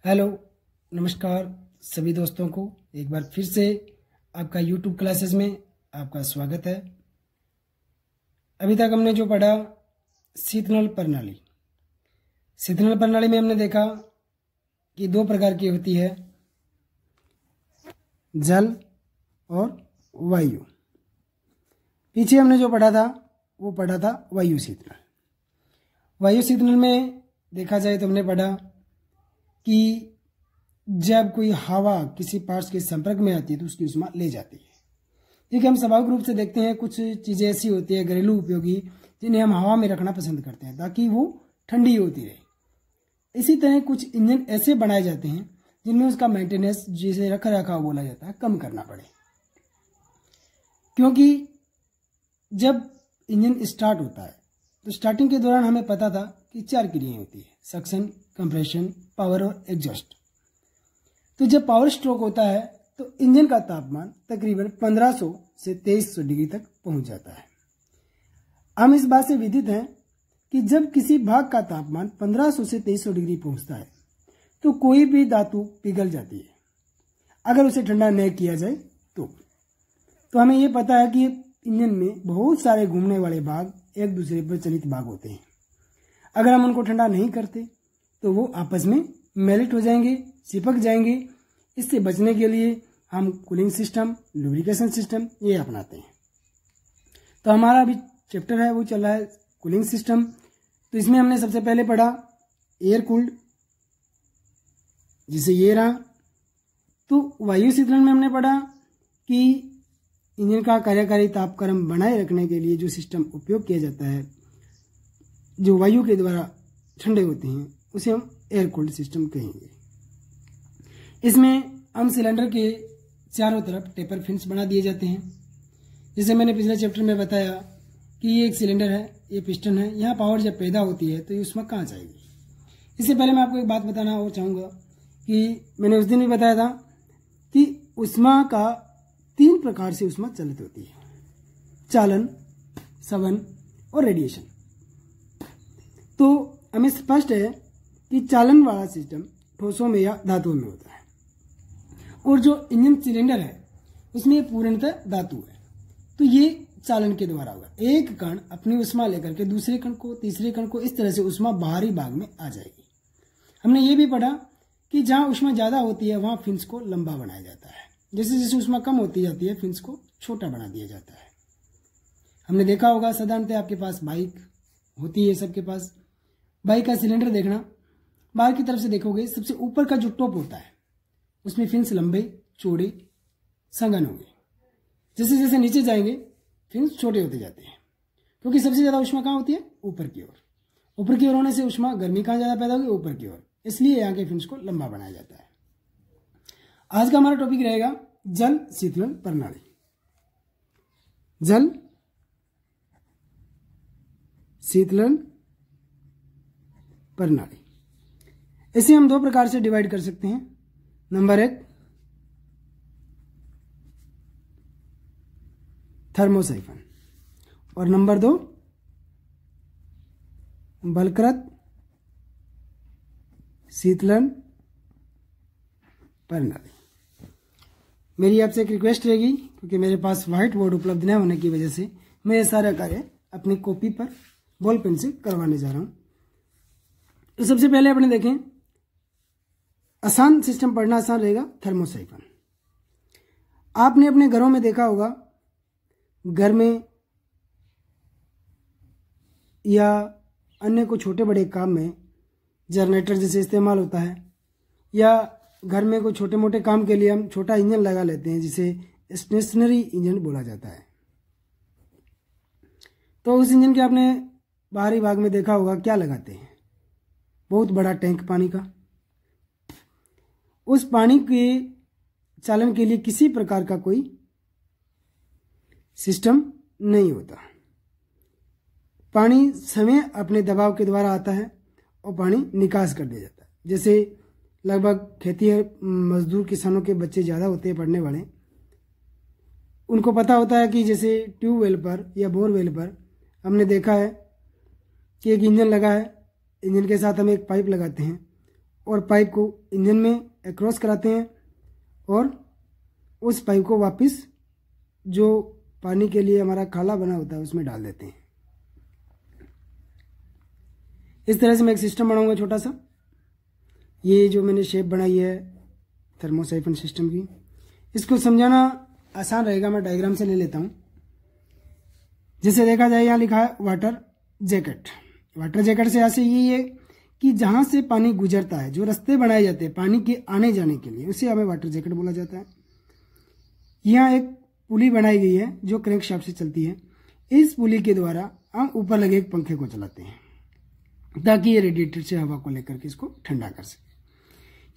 Hello, नमस्कार सभी दोस्तों को एक बार फिर से आपका यूट्यूब क्लासेस में आपका स्वागत है। अभी तक हमने जो पढ़ा शीतनल प्रणाली। शीतनल प्रणाली में हमने देखा कि दो प्रकार की होती है, जल और वायु। पीछे हमने जो पढ़ा था वो पढ़ा था वायु शीतनल। वायु शीतनल में देखा जाए तो हमने पढ़ा कि जब कोई हवा किसी पार्ट्स के संपर्क में आती है तो उसकी उष्मा ले जाती है। ठीक है, हम स्वाभाविक रूप से देखते हैं कुछ चीज़ें ऐसी होती है घरेलू उपयोगी जिन्हें हम हवा में रखना पसंद करते हैं ताकि वो ठंडी होती रहे। इसी तरह कुछ इंजन ऐसे बनाए जाते हैं जिनमें उसका मेंटेनेंस, जिसे रख रखाव बोला जाता है, कम करना पड़े। क्योंकि जब इंजन स्टार्ट होता है तो स्टार्टिंग के दौरान हमें पता था कि 4 क्रियाएं होती है, सक्शन, कंप्रेशन, पावर और एग्जॉस्ट। तो जब पावर स्ट्रोक होता है तो इंजन का तापमान तकरीबन 1500 से 2300 डिग्री तक पहुंच जाता है। हम इस बात से विदित हैं कि जब किसी भाग का तापमान 1500 से 2300 डिग्री पहुंचता है तो कोई भी धातु पिघल जाती है अगर उसे ठंडा नहीं किया जाए तो हमें यह पता है कि इंजन में बहुत सारे घूमने वाले भाग एक दूसरे पर चलित भाग होते हैं। अगर हम उनको ठंडा नहीं करते तो वो आपस में मेल्ट हो जाएंगे, चिपक जाएंगे। इससे बचने के लिए हम कूलिंग सिस्टम, लुब्रिकेशन सिस्टम ये अपनाते हैं। तो हमारा अभी चैप्टर है वो चल रहा है कूलिंग सिस्टम। तो इसमें हमने सबसे पहले पढ़ा एयर कूल्ड, जिसे ये रहा। तो वायु शीतलन में हमने पढ़ा कि इंजन का कार्यकारी तापक्रम बनाए रखने के लिए जो सिस्टम उपयोग किया जाता है, जो वायु के द्वारा ठंडे होते हैं, उसे हम एयर कूल्ड सिस्टम कहेंगे। इसमें हम सिलेंडर के चारों तरफ टेपर फिन्स बना दिए जाते हैं। जैसे मैंने पिछले चैप्टर में बताया कि ये एक सिलेंडर है, ये पिस्टन है। यहाँ पावर जब पैदा होती है तो ये उष्मा कहाँ जाएगी। इससे पहले मैं आपको एक बात बताना और चाहूँगा कि मैंने उस दिन भी बताया था कि उष्मा का 3 प्रकार से उष्मा चलित होती है, चालन, सवन और रेडिएशन। तो हमें स्पष्ट है कि चालन वाला सिस्टम ठोसों में या धातुओं में होता है और जो इंजन सिलेंडर है उसमें पूर्णतः धातु है। तो ये चालन के द्वारा होगा। एक कण अपनी उष्मा लेकर के दूसरे कण को, तीसरे कण को, इस तरह से उष्मा बाहरी भाग में आ जाएगी। हमने ये भी पढ़ा कि जहां उष्मा ज्यादा होती है वहां फिन्स को लंबा बनाया जाता है। जैसे जैसे उष्मा कम होती जाती है फिन्स को छोटा बना दिया जाता है। हमने देखा होगा साधारणतः आपके पास बाइक होती है, सबके पास बाइक का सिलेंडर देखना, बाहर की तरफ से देखोगे सबसे ऊपर का जो टॉप होता है उसमें फिन्स लंबे, चौड़े, संघन होंगे। जैसे जैसे नीचे जाएंगे फिन्स छोटे होते जाते हैं, क्योंकि सबसे ज्यादा उष्मा कहाँ होती है? ऊपर की ओर। ऊपर की ओर होने से उष्मा, गर्मी कहाँ ज्यादा पैदा होगी? ऊपर की ओर। इसलिए यहाँ के फिन्स को लंबा बनाया जाता है। आज का हमारा टॉपिक रहेगा जल शीतलन प्रणाली। जल शीतलन प्रणाली, इसे हम 2 प्रकार से डिवाइड कर सकते हैं। नंबर 1 थर्मोसाइफन और नंबर 2 बलकृत शीतलन प्रणाली। मेरी आपसे एक रिक्वेस्ट रहेगी, क्योंकि मेरे पास व्हाइट बोर्ड उपलब्ध न होने की वजह से मैं ये सारा कार्य अपनी कॉपी पर बॉल पेन से करवाने जा रहा हूं। तो सबसे पहले अपने देखें, आसान सिस्टम पढ़ना आसान रहेगा, थर्मोसाइफन। आपने अपने घरों में देखा होगा, घर में या अन्य को छोटे बड़े काम में जनरेटर जैसे इस्तेमाल होता है, या घर में कोई छोटे मोटे काम के लिए हम छोटा इंजन लगा लेते हैं जिसे स्टेशनरी इंजन बोला जाता है। तो उस इंजन के आपने बाहरी भाग में देखा होगा क्या लगाते हैं? बहुत बड़ा टैंक पानी का। उस पानी के चालन के लिए किसी प्रकार का कोई सिस्टम नहीं होता। पानी समय अपने दबाव के द्वारा आता है और पानी निकास कर दिया जाता है। जैसे लगभग खेती मजदूर किसानों के बच्चे ज़्यादा होते हैं पढ़ने वाले, उनको पता होता है कि जैसे ट्यूबवेल पर या बोरवेल पर हमने देखा है कि एक इंजन लगा है, इंजन के साथ हम एक पाइप लगाते हैं और पाइप को इंजन में अक्रॉस कराते हैं और उस पाइप को वापस जो पानी के लिए हमारा खाला बना होता है उसमें डाल देते हैं। इस तरह से मैं एक सिस्टम बनाऊंगा छोटा सा। ये जो मैंने शेप बनाई है थर्मोसाइफन सिस्टम की, इसको समझाना आसान रहेगा, मैं डायग्राम से ले लेता हूँ। जैसे देखा जाए यहाँ लिखा है वाटर जैकेट। वाटर जैकेट से ऐसे यही है कि जहाँ से पानी गुजरता है, जो रास्ते बनाए जाते हैं पानी के आने जाने के लिए, उसे हमें वाटर जैकेट बोला जाता है। यहाँ एक पुली बनाई गई है जो क्रैंक शाफ्ट से चलती है। इस पुली के द्वारा हम ऊपर लगे एक पंखे को चलाते हैं ताकि ये रेडिएटर से हवा को लेकर के इसको ठंडा कर सके।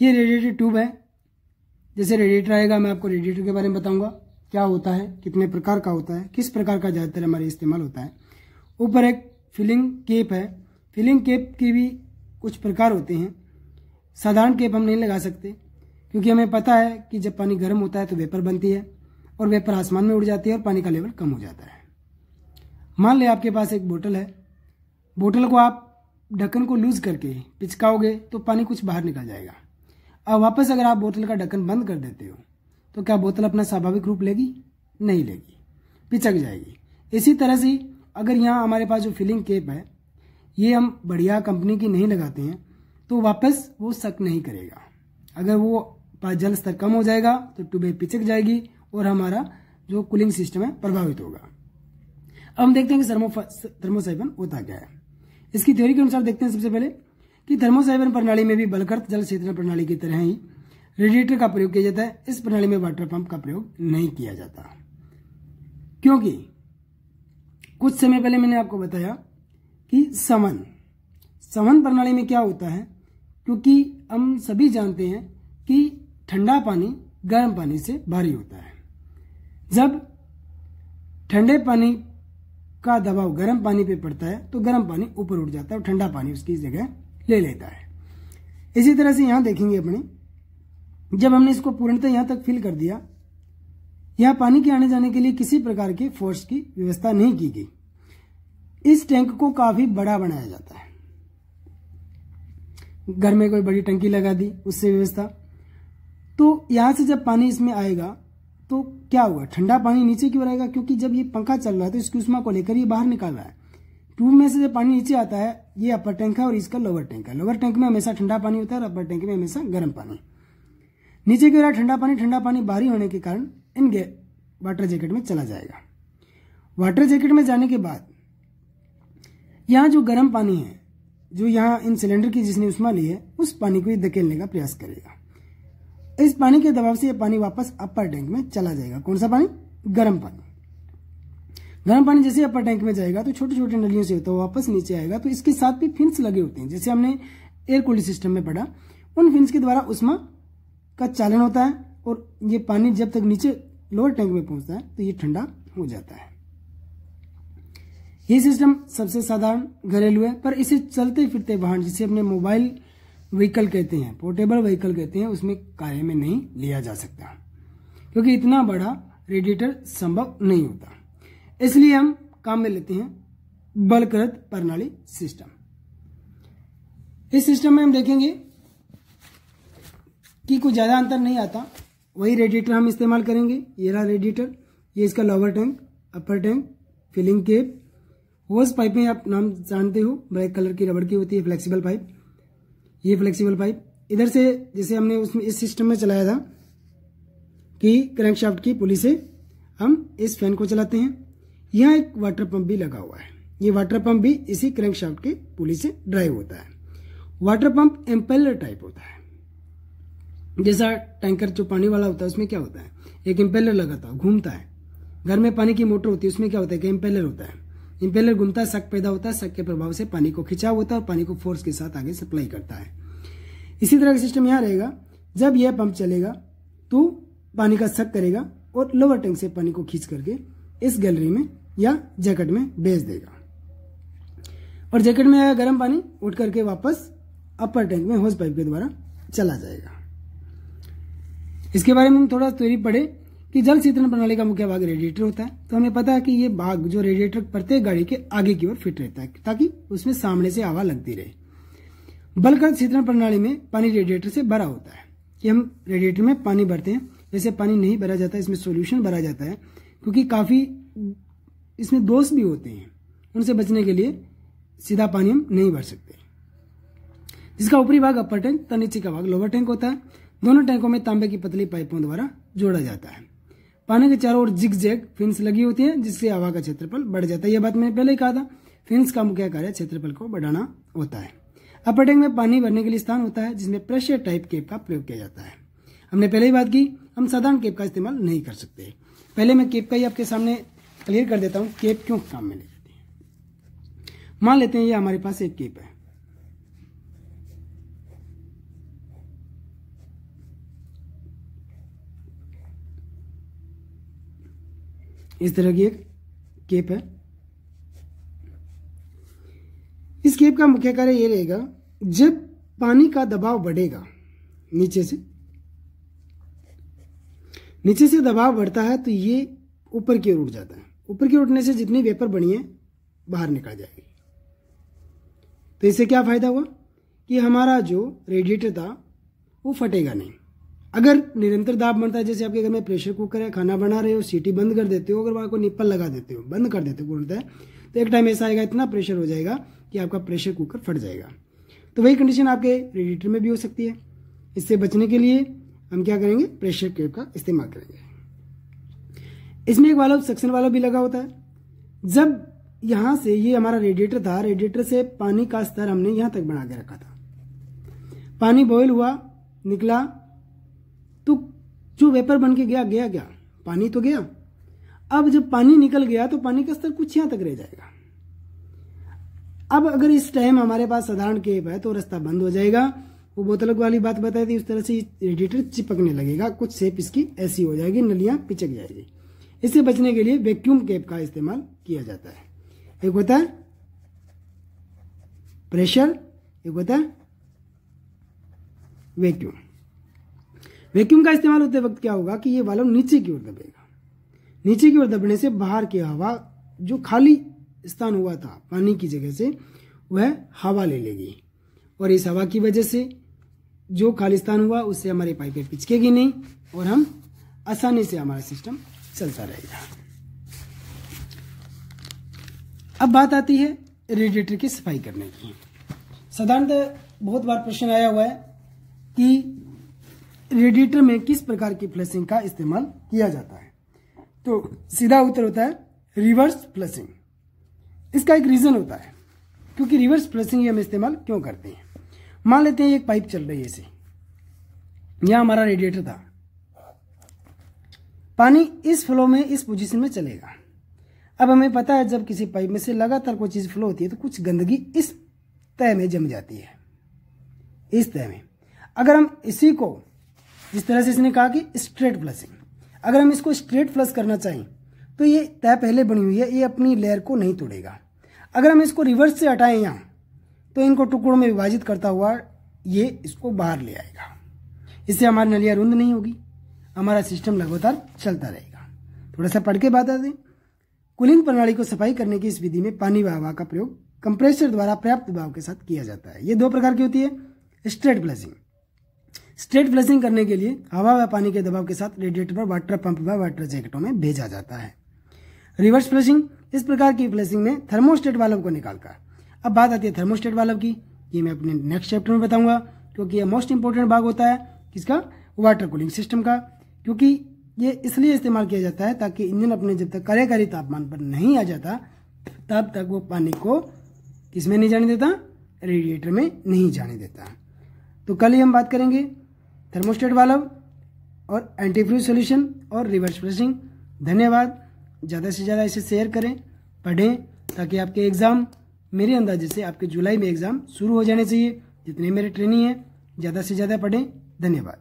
ये रेडिएटर ट्यूब है। जैसे रेडिएटर आएगा मैं आपको रेडिएटर के बारे में बताऊंगा, क्या होता है, कितने प्रकार का होता है, किस प्रकार का ज़्यादातर हमारे इस्तेमाल होता है। ऊपर एक फिलिंग केप है। फिलिंग केप के भी कुछ प्रकार होते हैं। साधारण केप हम नहीं लगा सकते क्योंकि हमें पता है कि जब पानी गर्म होता है तो वेपर बनती है और वेपर आसमान में उड़ जाती है और पानी का लेवल कम हो जाता है। मान ले आपके पास एक बोतल है, बोतल को आप ढक्कन को लूज करके पिचकाओगे तो पानी कुछ बाहर निकल जाएगा। अब वापस अगर आप बोतल का ढक्कन बंद कर देते हो तो क्या बोतल अपना स्वाभाविक रूप लेगी? नहीं लेगी, पिचक जाएगी। इसी तरह से अगर यहाँ हमारे पास जो फिलिंग केप है ये हम बढ़िया कंपनी की नहीं लगाते हैं तो वापस वो सक नहीं करेगा। अगर वो जल स्तर कम हो जाएगा तो ट्यूबें पिचक जाएगी और हमारा जो कूलिंग सिस्टम है प्रभावित होगा। अब हम देखते हैं कि थर्मोसाइफन होता क्या है। इसकी थ्योरी के अनुसार देखते हैं सबसे पहले कि थर्मोसाइफन प्रणाली में भी बलकृत जल शीतलन प्रणाली की तरह ही रेडिएटर का प्रयोग किया जाता है। इस प्रणाली में वाटर पंप का प्रयोग नहीं किया जाता क्योंकि कुछ समय पहले मैंने आपको बताया कि संवहन प्रणाली में क्या होता है, क्योंकि हम सभी जानते हैं कि ठंडा पानी गर्म पानी से भारी होता है। जब ठंडे पानी का दबाव गर्म पानी पे पड़ता है तो गर्म पानी ऊपर उठ जाता है और ठंडा पानी उसकी जगह ले लेता है। इसी तरह से यहां देखेंगे अपने, जब हमने इसको पूर्णतः यहां तक फिल कर दिया, यहां पानी के आने जाने के लिए किसी प्रकार के फोर्स की व्यवस्था नहीं की गई। इस टैंक को काफी बड़ा बनाया जाता है। घर में कोई बड़ी टंकी लगा दी, उससे व्यवस्था। तो यहां से जब पानी इसमें आएगा तो क्या हुआ, ठंडा पानी नीचे की ओर आएगा क्योंकि जब ये पंखा चल रहा है तो इसकी उष्मा को लेकर ये बाहर निकाल रहा है। ट्यूब में से जब पानी नीचे आता है, ये अपर टैंक है और इसका लोअर टैंक है। लोअर टैंक में हमेशा ठंडा पानी होता है और अपर टैंक में हमेशा गर्म पानी। नीचे की ओर ठंडा पानी भारी होने के कारण इन वाटर जैकेट में चला जाएगा। वाटर जैकेट में जाने के बाद यहाँ जो गर्म पानी है, जो यहाँ इन सिलेंडर की जिसने उष्मा ली है, उस पानी को ये धकेलने का प्रयास करेगा। इस पानी के दबाव से ये पानी वापस अपर टैंक में चला जाएगा। कौन सा पानी? गर्म पानी। गर्म पानी जैसे अपर टैंक में जाएगा तो छोटे छोटे नलियों से होता है वापस नीचे आएगा। तो इसके साथ भी फिन्स लगे होते हैं, जैसे हमने एयर कूल्ड सिस्टम में पढ़ा। उन फिन्स के द्वारा उष्मा का चालन होता है और ये पानी जब तक नीचे लोअर टैंक में पहुंचता है तो ये ठंडा हो जाता है। ये सिस्टम सबसे साधारण घरेलू है, पर इसे चलते फिरते वाहन, जिसे अपने मोबाइल व्हीकल कहते हैं, पोर्टेबल व्हीकल कहते हैं, उसमें कार्य में नहीं लिया जा सकता क्योंकि इतना बड़ा रेडिएटर संभव नहीं होता। इसलिए हम काम में लेते हैं बलकृत प्रणाली सिस्टम। इस सिस्टम में हम देखेंगे कि कुछ ज्यादा अंतर नहीं आता। वही रेडिएटर हम इस्तेमाल करेंगे। ये रहा रेडिएटर, ये इसका लोअर टैंक, अपर टैंक, फिलिंग केप, होस पाइपें आप नाम जानते हो, ब्लैक कलर की रबड़ की होती है, फ्लेक्सिबल पाइप। ये फ्लेक्सिबल पाइप इधर से जैसे हमने उसमें इस सिस्टम में चलाया था कि क्रैंकशाफ्ट की पुली से हम इस फैन को चलाते हैं। यहाँ एक वाटर पंप भी लगा हुआ है। ये वाटर पंप भी इसी क्रैंकशाफ्ट की पुली से ड्राइव होता है। वाटर पंप इम्पेलर टाइप होता है। जैसा टैंकर जो पानी वाला होता है उसमें क्या होता है, एक इम्पेलर लगाता है, घूमता है। घर में पानी की मोटर होती है, उसमें क्या होता है कि इम्पेलर होता है। इम्पेलर घूमता है, शक पैदा होता है, शक के प्रभाव से पानी को खिंचाव होता है और पानी को फोर्स के साथ आगे सप्लाई करता है। इसी तरह का सिस्टम यहाँ रहेगा। जब यह पंप चलेगा तो पानी का शक करेगा और लोअर टैंक से पानी को खींच करके इस गैलरी में या जैकेट में भेज देगा और जैकेट में आया गर्म पानी उठ करके वापस अपर टैंक में होस पाइप के द्वारा चला जाएगा। इसके बारे में हम थोड़ा थ्योरी पढ़े कि जल शीतलन प्रणाली का मुख्य भाग रेडिएटर होता है। तो हमें पता है कि ये भाग जो रेडिएटर प्रत्येक गाड़ी के आगे की ओर फिट रहता है ताकि उसमें सामने से हवा लगती रहे। बलकर शीतलन प्रणाली में पानी रेडिएटर से भरा होता है कि हम रेडिएटर में पानी भरते हैं, वैसे पानी नहीं भरा जाता, इसमें सॉल्यूशन भरा जाता है क्योंकि काफ़ी इसमें दोष भी होते हैं, उनसे बचने के लिए सीधा पानी हम नहीं भर सकते। जिसका ऊपरी भाग अपर टैंक तथा नीचे का भाग लोअर टैंक होता है। दोनों टैंकों में तांबे की पतली पाइपों द्वारा जोड़ा जाता है। पानी के चारों ओर जिग जैग फिन्स लगी होती है जिससे हवा का क्षेत्रफल बढ़ जाता है। यह बात मैंने पहले ही कहा था, फिन्स का मुख्य कार्य क्षेत्रफल को बढ़ाना होता है। अपर टैंक में पानी भरने के लिए स्थान होता है जिसमें प्रेशर टाइप केप का प्रयोग किया जाता है। हमने पहले ही बात की, हम साधारण केप का इस्तेमाल नहीं कर सकते। पहले मैं केप का ही आपके सामने क्लियर कर देता हूं, केप क्यों काम में ले जाती है। मान लेते हैं ये हमारे पास एक केप है, इस तरह की एक केप है। इस केप का मुख्य कार्य यह रहेगा, जब पानी का दबाव बढ़ेगा नीचे से दबाव बढ़ता है तो ये ऊपर की ओर उठ जाता है। ऊपर की ओर उठने से जितनी वेपर बनी है बाहर निकल जाएगी। तो इससे क्या फायदा हुआ कि हमारा जो रेडिएटर था वो फटेगा नहीं। अगर निरंतर दाब बनता है, जैसे आपके घर में प्रेशर कुकर है, खाना बना रहे हो, सीटी बंद कर देते हो, अगर वहां को निप्पल लगा देते हो, बंद कर देते हो बोलता है, तो एक टाइम ऐसा आएगा इतना प्रेशर हो जाएगा कि आपका प्रेशर कुकर फट जाएगा। तो वही कंडीशन आपके रेडिएटर में भी हो सकती है। इससे बचने के लिए हम क्या करेंगे, प्रेशर केप का इस्तेमाल करेंगे। इसमें एक वाल्व, सक्शन वाल्व भी लगा होता है। जब यहां से, ये हमारा रेडिएटर था, रेडिएटर से पानी का स्तर हमने यहां तक बना के रखा था। पानी बॉयल हुआ, निकला, तो जो वेपर बन के गया क्या, पानी तो गया। अब जब पानी निकल गया तो पानी का स्तर कुछ यहां तक रह जाएगा। अब अगर इस टाइम हमारे पास साधारण केप है तो रास्ता बंद हो जाएगा। वो बोतल वाली बात बताई थी, उस तरह से रेडिएटर चिपकने लगेगा, कुछ शेप इसकी ऐसी हो जाएगी, नलियां पिचक जाएगी। इससे बचने के लिए वैक्यूम केप का इस्तेमाल किया जाता है। एक होता है प्रेशर, एक होता है वैक्यूम। वैक्यूम का इस्तेमाल होते वक्त क्या होगा कि ये वाल्व नीचे की ओर दबेगा। नीचे की ओर दबने से बाहर की हवा, जो खाली स्थान हुआ था पानी की जगह से, वह हवा ले लेगी और इस हवा की वजह से जो खाली स्थान हुआ उससे हमारी पाइपें पिचकेगी नहीं और हम आसानी से हमारा सिस्टम चलता रहेगा। अब बात आती है रेडिएटर की सफाई करने की। साधारणतः बहुत बार प्रश्न आया हुआ है कि रेडिएटर में किस प्रकार की फ्लशिंग का इस्तेमाल किया जाता है। तो सीधा उत्तर होता है रिवर्स फ्लशिंग। इसका एक रीजन होता है, क्योंकि रिवर्स फ्लशिंग हम इस्तेमाल क्यों करते हैं। मान लेते हैं एक पाइप चल रही है, इसे, यहां हमारा रेडिएटर था, पानी इस फ्लो में, इस पोजीशन में चलेगा। अब हमें पता है जब किसी पाइप में से लगातार कोई चीज फ्लो होती है तो कुछ गंदगी इस तह में जम जाती है, इस तह में। अगर हम इसी को, जिस तरह से इसने कहा कि स्ट्रेट फ्लशिंग, अगर हम इसको स्ट्रेट फ्लश करना चाहें तो ये तह पहले बनी हुई है, ये अपनी लेयर को नहीं तोड़ेगा। अगर हम इसको रिवर्स से हटाएं यहाँ, तो इनको टुकड़ों में विभाजित करता हुआ ये इसको बाहर ले आएगा। इससे हमारी नलियां रुंद नहीं होगी, हमारा सिस्टम लगातार चलता रहेगा। थोड़ा सा पढ़ के बात आते हैं। कूलिंग प्रणाली को सफाई करने की इस विधि में पानी व हवा का प्रयोग कंप्रेसर द्वारा पर्याप्त दबाव के साथ किया जाता है। ये दो प्रकार की होती है। स्ट्रेट फ्लशिंग, स्ट्रेट फ्लशिंग करने के लिए हवा व पानी के दबाव के साथ रेडिएटर पर वाटर पंप व वाटर जैकेटों में भेजा जाता है। रिवर्स फ्लशिंग, इस प्रकार की फ्लशिंग में थर्मोस्टेट वाल्व को निकालकर। अब बात आती है थर्मोस्टेट वाल्व की, ये मैं अपने नेक्स्ट चैप्टर में बताऊंगा, क्योंकि ये मोस्ट इंपोर्टेंट भाग होता है किसका, वाटर कूलिंग सिस्टम का। क्योंकि ये इसलिए इस्तेमाल किया जाता है ताकि इंजन अपने जब तक कार्यकारी तापमान पर नहीं आ जाता तब तक वो पानी को किसमें नहीं जाने देता, रेडिएटर में नहीं जाने देता। तो कल ही हम बात करेंगे थर्मोस्टेट वाल्व और एंटीफ्रीज सॉल्यूशन और रिवर्स फ्लशिंग। धन्यवाद। ज़्यादा से ज़्यादा इसे शेयर करें, पढ़ें, ताकि आपके एग्ज़ाम, मेरे अंदाजे से आपके जुलाई में एग्ज़ाम शुरू हो जाने चाहिए। जितने मेरे ट्रेनिंग है ज़्यादा से ज़्यादा पढ़ें। धन्यवाद।